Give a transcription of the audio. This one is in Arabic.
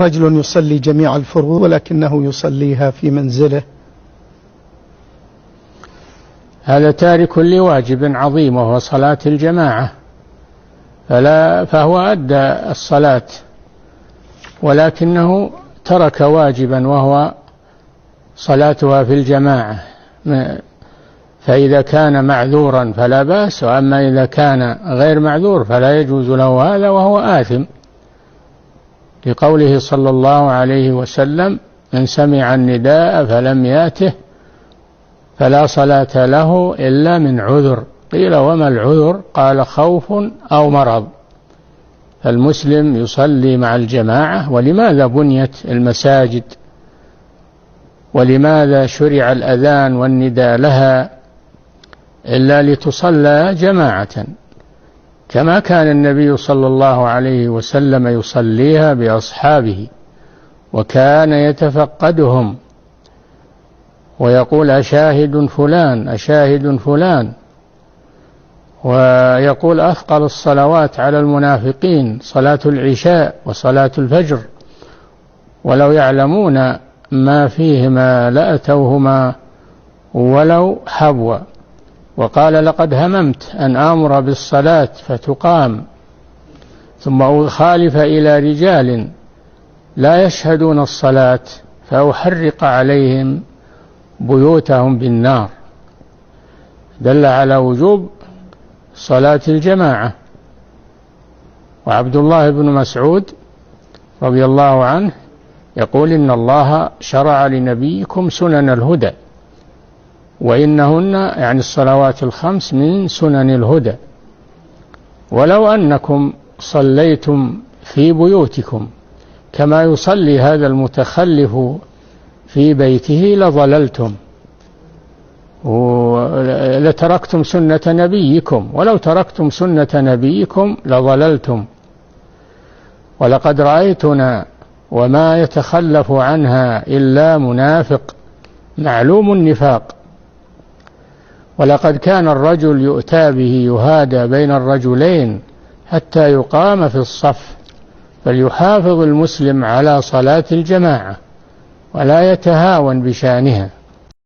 رجل يصلي جميع الفروض ولكنه يصليها في منزله. هذا تارك لواجب عظيم وهو صلاة الجماعة، فهو أدى الصلاة ولكنه ترك واجبا وهو صلاتها في الجماعة. فإذا كان معذورا فلا بأس، وأما إذا كان غير معذور فلا يجوز له هذا وهو آثم، لقوله صلى الله عليه وسلم: من سمع النداء فلم ياته فلا صلاة له إلا من عذر. قيل: وما العذر؟ قال: خوف أو مرض. فالمسلم يصلي مع الجماعة. ولماذا بنيت المساجد؟ ولماذا شرع الأذان والنداء لها؟ إلا لتصلى جماعة، كما كان النبي صلى الله عليه وسلم يصليها بأصحابه، وكان يتفقدهم ويقول: أشاهد فلان أشاهد فلان. ويقول: أثقل الصلوات على المنافقين صلاة العشاء وصلاة الفجر، ولو يعلمون ما فيهما لأتوهما ولو حبوا. وقال: لقد هممت أن آمر بالصلاة فتقام ثم أخالف إلى رجال لا يشهدون الصلاة فأحرق عليهم بيوتهم بالنار. دل على وجوب صلاة الجماعة. وعبد الله بن مسعود رضي الله عنه يقول: إن الله شرع لنبيكم سنن الهدى، وإنهن يعني الصلوات الخمس من سنن الهدى، ولو أنكم صليتم في بيوتكم كما يصلي هذا المتخلف في بيته لضللتم لتركتم سنة نبيكم، ولو تركتم سنة نبيكم لضللتم. ولقد رأيتنا وما يتخلف عنها إلا منافق معلوم النفاق. ولقد كان الرجل يؤتى به يهادى بين الرجلين حتى يقام في الصف. فليحافظ المسلم على صلاة الجماعة ولا يتهاون بشأنها.